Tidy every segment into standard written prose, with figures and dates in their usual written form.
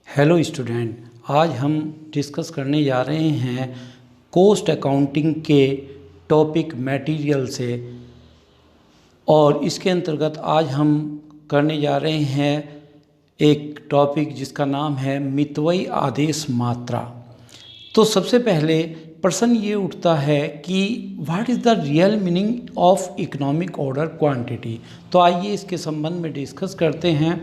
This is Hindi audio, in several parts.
हेलो स्टूडेंट, आज हम डिस्कस करने जा रहे हैं कॉस्ट अकाउंटिंग के टॉपिक मटेरियल से। और इसके अंतर्गत आज हम करने जा रहे हैं एक टॉपिक जिसका नाम है मितव्ययी आदेश मात्रा। तो सबसे पहले प्रश्न ये उठता है कि what is the real meaning of economic order quantity. तो आइए इसके संबंध में डिस्कस करते हैं।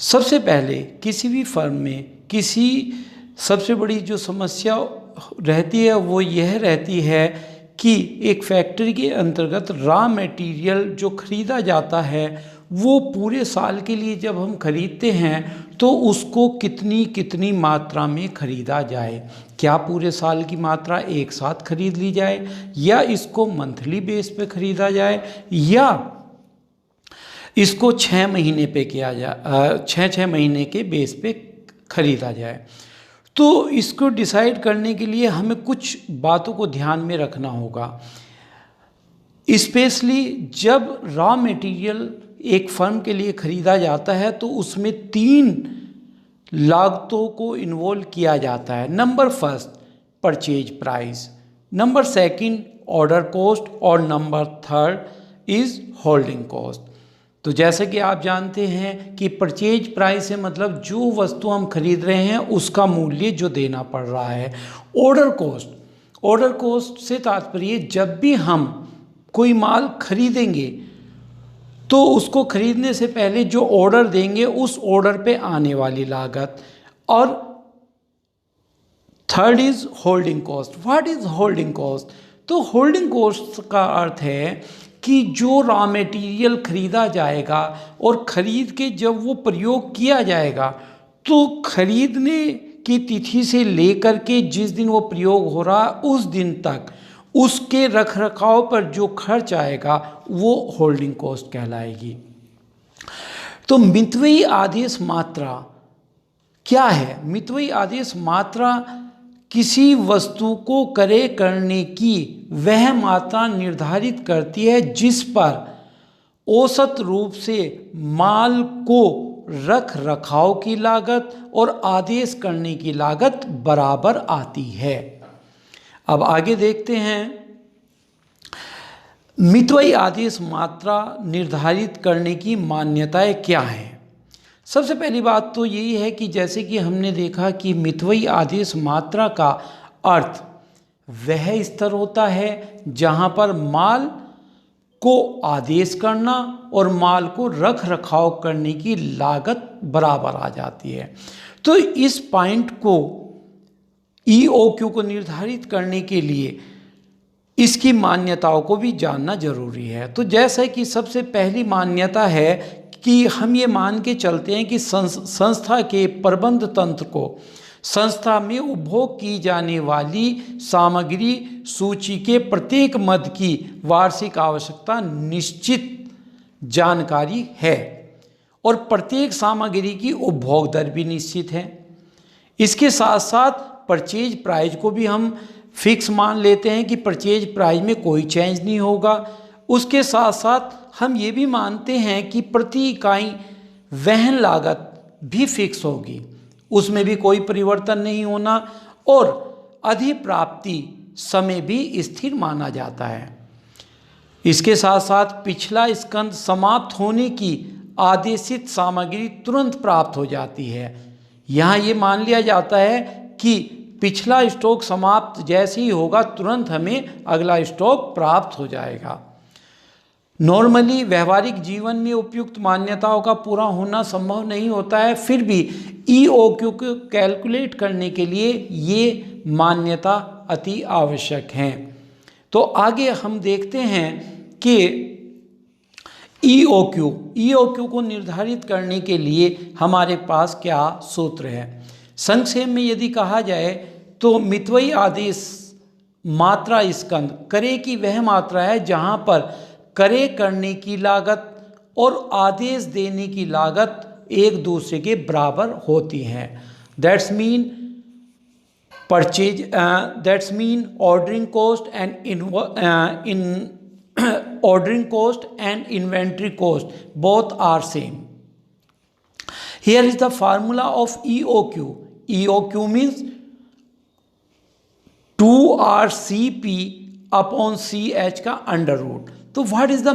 सबसे पहले किसी भी फर्म में किसी सबसे बड़ी जो समस्या रहती है वो यह रहती है कि एक फैक्ट्री के अंतर्गत रॉ मटेरियल जो खरीदा जाता है वो पूरे साल के लिए जब हम खरीदते हैं तो उसको कितनी कितनी मात्रा में खरीदा जाए। क्या पूरे साल की मात्रा एक साथ खरीद ली जाए या इसको मंथली बेस पे खरीदा जाए या इसको 6 महीने पे किया जाए, 6 महीने के बेस पे खरीदा जाए। तो इसको डिसाइड करने के लिए हमें कुछ बातों को ध्यान में रखना होगा। स्पेशली जब रॉ मटेरियल एक फर्म के लिए खरीदा जाता है तो उसमें 3 लागतों को इन्वॉल्व किया जाता है। Number first purchase price, number second order cost और number third is holding cost. तो जैसे कि आप जानते हैं कि परचेज प्राइस है मतलब जो वस्तु हम खरीद रहे हैं उसका मूल्य जो देना पड़ रहा है। ऑर्डर कॉस्ट से तात्पर्य जब भी हम कोई माल खरीदेंगे तो उसको खरीदने से पहले जो ऑर्डर देंगे उस ऑर्डर पे आने वाली लागत। और third is holding cost. What is holding cost? तो होल्डिंग कॉस्ट का अर्थ है कि जो रॉ मटेरियल खरीदा जाएगा और खरीद के जब वो प्रयोग किया जाएगा तो खरीदने की तिथि से लेकर के जिस दिन वो प्रयोग हो रहा उस दिन तक उसके रखरखाव पर जो खर्च आएगा वो होल्डिंग कॉस्ट कहलाएगी। तो मितव्ययी आदेश मात्रा क्या है? मितव्ययी आदेश मात्रा किसी वस्तु को क्रय करने की वह मात्रा निर्धारित करती है जिस पर औसत रूप से माल को रख रखाव की लागत और आदेश करने की लागत बराबर आती है। अब आगे देखते हैं मितव्ययी आदेश मात्रा निर्धारित करने की मान्यताएं क्या हैं। सबसे पहली बात तो यही है कि जैसे कि हमने देखा कि मितव्ययी आदेश मात्रा का अर्थ वह स्तर होता है जहां पर माल को आदेश करना और माल को रख रखाव करने की लागत बराबर आ जाती है। तो इस पॉइंट को EOQ को निर्धारित करने के लिए इसकी मान्यताओं को भी जानना जरूरी है। तो जैसे कि सबसे पहली मान्यता है कि हम ये मान के चलते हैं कि संस्था के प्रबंध तंत्र को संस्था में उपभोग की जाने वाली सामग्री सूची के प्रत्येक मद की वार्षिक आवश्यकता निश्चित जानकारी है और प्रत्येक सामग्री की उपभोग दर भी निश्चित है। इसके साथ साथ परचेज प्राइस को भी हम फिक्स मान लेते हैं कि परचेज प्राइस में कोई चेंज नहीं होगा। उसके साथ साथ हम ये भी मानते हैं कि प्रति इकाई वहन लागत भी फिक्स होगी, उसमें भी कोई परिवर्तन नहीं होना और अधिप्राप्ति समय भी स्थिर माना जाता है। इसके साथ साथ पिछला स्कंद समाप्त होने की आदेशित सामग्री तुरंत प्राप्त हो जाती है। यहाँ ये मान लिया जाता है कि पिछला स्टॉक समाप्त जैसे ही होगा तुरंत हमें अगला स्टॉक प्राप्त हो जाएगा। नॉर्मली व्यवहारिक जीवन में उपयुक्त मान्यताओं का पूरा होना संभव नहीं होता है, फिर भी EOQ को कैलकुलेट करने के लिए ये मान्यता अति आवश्यक हैं। तो आगे हम देखते हैं कि EOQ को निर्धारित करने के लिए हमारे पास क्या सूत्र है। संक्षेप में यदि कहा जाए तो मितव्ययी आदेश मात्रा स्कंद क्रय की वह मात्रा है जहां पर क्रय करने की लागत और आदेश देने की लागत एक दूसरे के बराबर होती हैं। That's mean ordering cost and inventory cost both are same. Here is the formula of EOQ. EOQ means 2RCP upon CH का अंडर रूट. तो what is the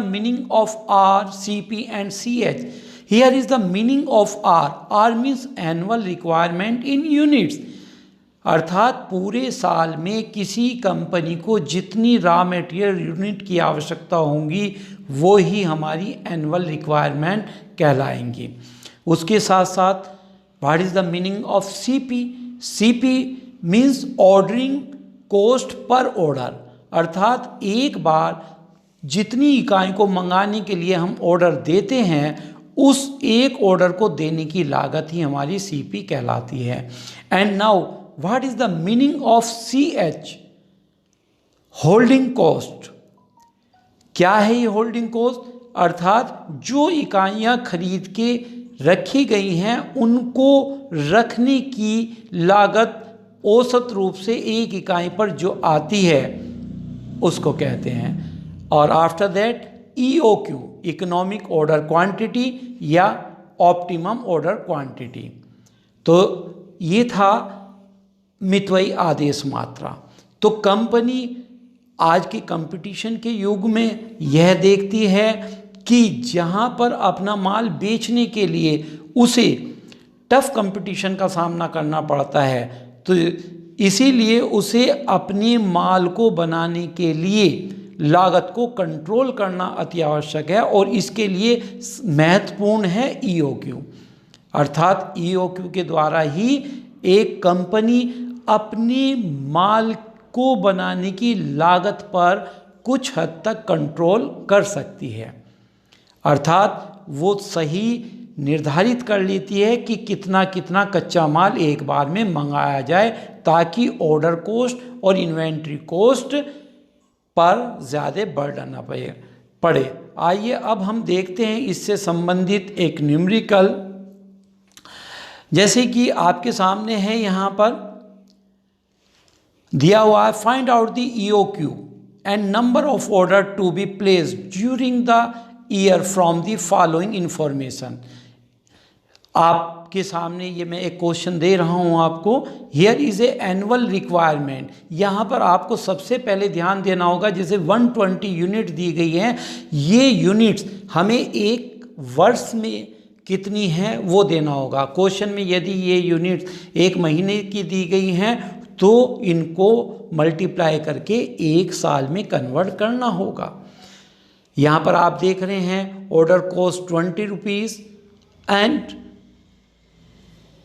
meaning of R, CP and CH? Here is the meaning of R. R means annual requirement in units. अर्थात पूरे साल में किसी कंपनी को जितनी रॉ मटेरियल यूनिट की आवश्यकता होंगी वो ही हमारी एनुअल रिक्वायरमेंट कहलाएंगी. उसके साथ साथ what is the meaning of CP? CP means ordering cost per order. अर्थात एक बार जितनी इकाई को मंगाने के लिए हम ऑर्डर देते हैं उस एक ऑर्डर को देने की लागत ही हमारी सीपी कहलाती है. And now what is the meaning of CH? Holding cost. क्या है ये होल्डिंग कॉस्ट? अर्थात जो इकाइयां खरीद के रखी गई हैं उनको रखने की लागत औसत रूप से एक इकाई पर जो आती है उसको कहते हैं. और after that EOQ, economic order quantity या ऑप्टिमम ऑर्डर क्वांटिटी. तो ये था मितव्ययी आदेश मात्रा. तो कंपनी आज के कंपटीशन के युग में यह देखती है कि जहाँ पर अपना माल बेचने के लिए उसे टफ कंपटीशन का सामना करना पड़ता है, तो इसीलिए उसे अपने माल को बनाने के लिए लागत को कंट्रोल करना अति आवश्यक है. और इसके लिए महत्वपूर्ण है EOQ. अर्थात EOQ के द्वारा ही एक कंपनी अपने माल को बनाने की लागत पर कुछ हद तक कंट्रोल कर सकती है. अर्थात वो सही निर्धारित कर लेती है कि कितना कितना कच्चा माल एक बार में मंगाया जाए ताकि ऑर्डर कॉस्ट और इन्वेंट्री कॉस्ट पर ज़्यादा बर्डन न पड़े. आइए अब हम देखते हैं इससे संबंधित एक न्यूमेरिकल. जैसे कि आपके सामने है यहाँ पर दिया हुआ है, find out the EOQ and number of order to be placed during the year from the following information. आपके सामने ये मैं एक क्वेश्चन दे रहा हूँ आपको. Here is a annual requirement. यहाँ पर आपको सबसे पहले ध्यान देना होगा, जैसे 120 यूनिट दी गई हैं, ये यूनिट्स हमें एक वर्ष में कितनी हैं वो देना होगा. क्वेश्चन में यदि ये यूनिट्स एक महीने की दी गई हैं तो इनको मल्टीप्लाई करके एक साल में कन्वर्ट करना होगा. यहाँ पर आप देख रहे हैं ऑर्डर कॉस्ट 20 रुपीज़ एंड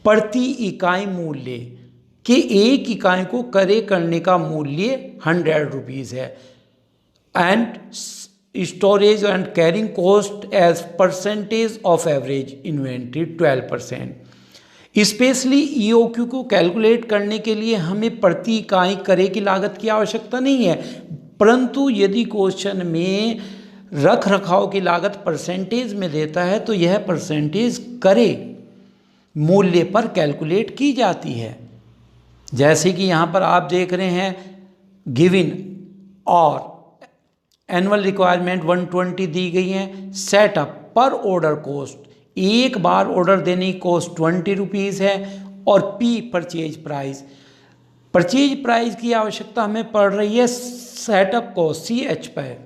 प्रति इकाई मूल्य कि एक इकाई को क्रय करने का मूल्य 100 रुपीज़ है. And storage and carrying cost as percentage of average inventory 12%. Specially EOQ को कैलकुलेट करने के लिए हमें प्रति इकाई क्रय की लागत की आवश्यकता नहीं है, परंतु यदि क्वेश्चन में रख रखाव की लागत परसेंटेज में देता है तो यह परसेंटेज क्रय मूल्य पर कैलकुलेट की जाती है. जैसे कि यहाँ पर आप देख रहे हैं गिवन और एनुअल रिक्वायरमेंट 120 दी गई है. सेटअप पर ऑर्डर कॉस्ट, एक बार ऑर्डर देने की कॉस्ट 20 रुपीज़ है. और P purchase price. Purchase price की आवश्यकता हमें पड़ रही है सेटअप कॉस्ट CH पर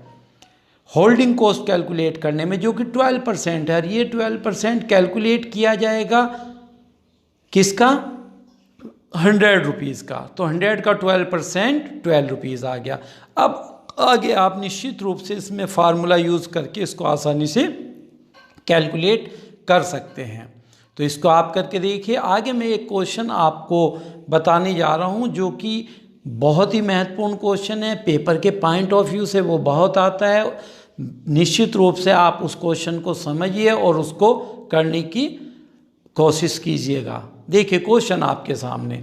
होल्डिंग कॉस्ट कैलकुलेट करने में, जो कि 12% है. और ये 12% कैलकुलेट किया जाएगा किसका? 100 रुपीज़ का. तो 100 का 12% 12 रुपीज़ आ गया. अब आगे आप निश्चित रूप से इसमें फार्मूला यूज़ करके इसको आसानी से कैलकुलेट कर सकते हैं. तो इसको आप करके देखिए. आगे मैं एक क्वेश्चन आपको बताने जा रहा हूँ जो कि बहुत ही महत्वपूर्ण क्वेश्चन है. पेपर के पॉइंट ऑफ व्यू से वो बहुत आता है. निश्चित रूप से आप उस क्वेश्चन को समझिए और उसको करने की कोशिश कीजिएगा. देखिए क्वेश्चन आपके सामने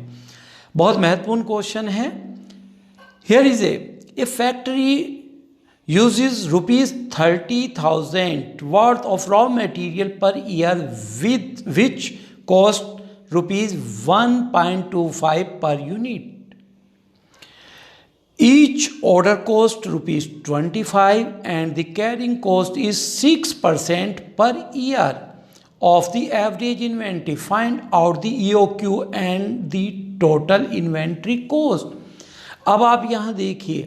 बहुत महत्वपूर्ण क्वेश्चन है. Here is a factory uses rupees 30,000 worth of raw material per year with which cost rupees 1.25 per unit. Each order cost rupees 25 and the carrying cost is 6% per year. of the average inventory. Find out the EOQ and the total inventory cost. अब आप यहाँ देखिए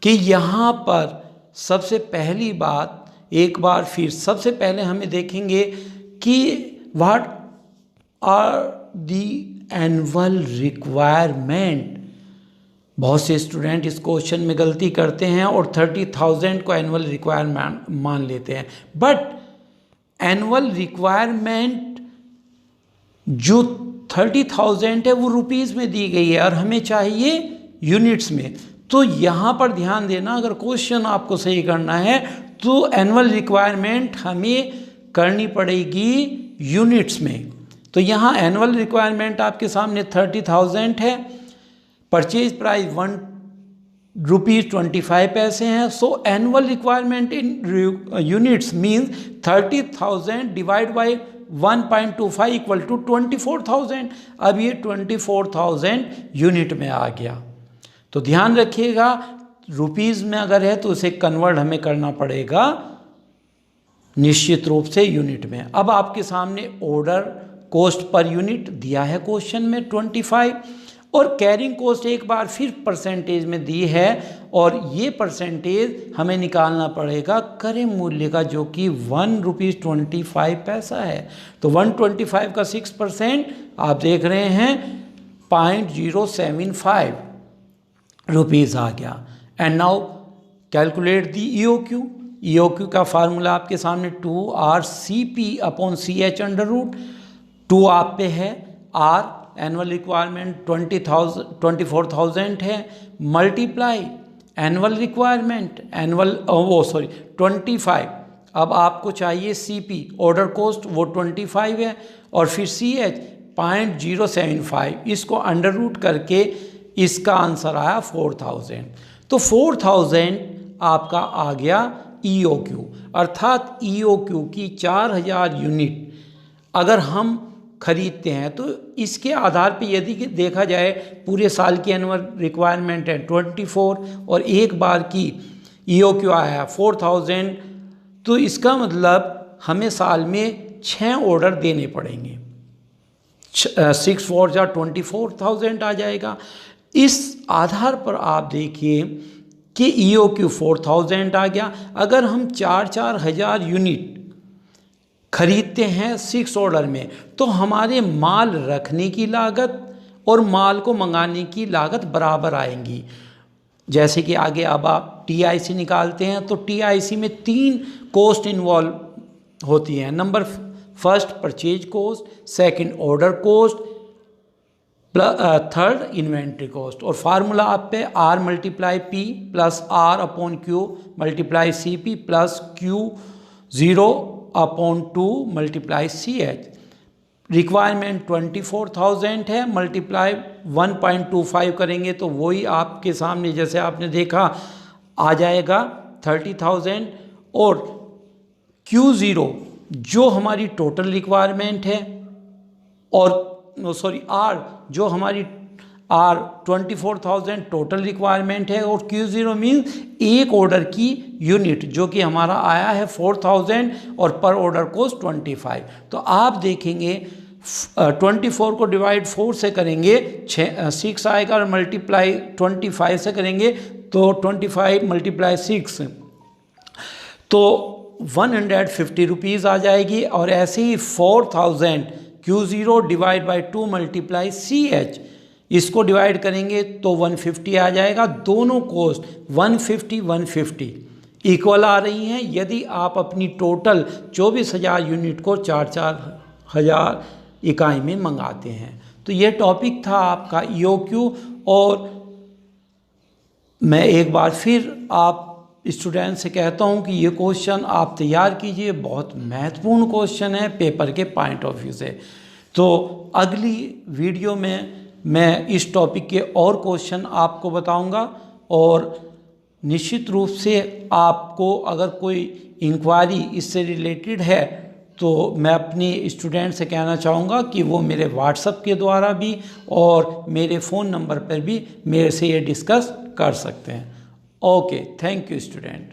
कि यहाँ पर सबसे पहली बात, एक बार फिर सबसे पहले हमें देखेंगे कि what are the annual requirement. बहुत से स्टूडेंट इस क्वेश्चन में गलती करते हैं और 30,000 को एनुअल रिक्वायरमेंट मान लेते हैं, बट एनुअल रिक्वायरमेंट जो 30,000 है वो रुपीज़ में दी गई है और हमें चाहिए यूनिट्स में। तो यहाँ पर ध्यान देना, अगर क्वेश्चन आपको सही करना है तो एनुअल रिक्वायरमेंट हमें करनी पड़ेगी यूनिट्स में। तो यहाँ एनुअल रिक्वायरमेंट आपके सामने 30,000 है, परचेज प्राइस ₹1.25 है। So annual requirement in units means 30,000 divide by 1.25 equal to 24,000। अब ये 24,000 यूनिट में आ गया। तो ध्यान रखिएगा, रुपीज़ में अगर है तो उसे कन्वर्ट हमें करना पड़ेगा निश्चित रूप से यूनिट में। अब आपके सामने ऑर्डर कॉस्ट पर यूनिट दिया है क्वेश्चन में 25, और कैरिंग कॉस्ट एक बार फिर परसेंटेज में दी है, और ये परसेंटेज हमें निकालना पड़ेगा क्रय मूल्य का, जो कि ₹1.25 है। तो 125 का 6% आप देख रहे हैं 0.075 रुपीज़ आ गया। And now calculate the EOQ। EOQ का फार्मूला आपके सामने 2RCP/CH अंडर रूट। 2 आप पे है, R एनुअल रिक्वायरमेंट 24,000 है, मल्टीप्लाई एनुअल रिक्वायरमेंट 25। अब आपको चाहिए CP ऑर्डर कॉस्ट, वो 25 है, और फिर CH 0.075, इसको अंडर रूट करके इसका आंसर आया 4,000। तो 4,000 आपका आ गया EOQ, अर्थात EOQ की 4,000 यूनिट अगर हम खरीदते हैं तो इसके आधार पे यदि देखा जाए पूरे साल की एनुअल रिक्वायरमेंट है 24 और एक बार की EOQ आया 4,000, तो इसका मतलब हमें साल में 6 ऑर्डर देने पड़ेंगे। 6 4 जा 24,000 आ जाएगा। इस आधार पर आप देखिए कि EOQ 4,000 आ गया। अगर हम 4-4 हज़ार यूनिट खरीदते हैं 6 ऑर्डर में, तो हमारे माल रखने की लागत और माल को मंगाने की लागत बराबर आएंगी। जैसे कि आगे अब आप TIC निकालते हैं तो TIC में 3 कॉस्ट इन्वॉल्व होती हैं। Number first purchase cost, second order cost, third inventory cost. और फार्मूला आप पे R × P + R/Q × CP + Q0/2 × CH। Requirement 24,000 है, मल्टीप्लाई 1.25 करेंगे तो वही आपके सामने जैसे आपने देखा आ जाएगा 30,000। और Q0 जो हमारी टोटल रिक्वायरमेंट है, और R जो हमारी 24,000 टोटल रिक्वायरमेंट है, और Q0 मीन्स एक ऑर्डर की यूनिट जो कि हमारा आया है 4,000 और पर ऑर्डर कॉस्ट 25। तो आप देखेंगे 24 को डिवाइड 4 से करेंगे 6 आएगा, और मल्टीप्लाई 25 से करेंगे तो 25 × 6 तो 150 रुपीज़ आ जाएगी। और ऐसे ही 4,000 Q0 डिवाइड बाई 2 × CH, इसको डिवाइड करेंगे तो 150 आ जाएगा। दोनों कॉस्ट 150 इक्वल आ रही हैं यदि आप अपनी टोटल 24,000 यूनिट को 4-4 हज़ार इकाई में मंगाते हैं। तो ये टॉपिक था आपका EOQ। और मैं एक बार फिर आप स्टूडेंट से कहता हूँ कि ये क्वेश्चन आप तैयार कीजिए, बहुत महत्वपूर्ण क्वेश्चन है पेपर के पॉइंट ऑफ व्यू से। तो अगली वीडियो में मैं इस टॉपिक के और क्वेश्चन आपको बताऊंगा, और निश्चित रूप से आपको अगर कोई इंक्वायरी इससे रिलेटेड है तो मैं अपने स्टूडेंट से कहना चाहूँगा कि वो मेरे व्हाट्सएप के द्वारा भी और मेरे फ़ोन नंबर पर भी मेरे से ये डिस्कस कर सकते हैं। Okay, thank you student.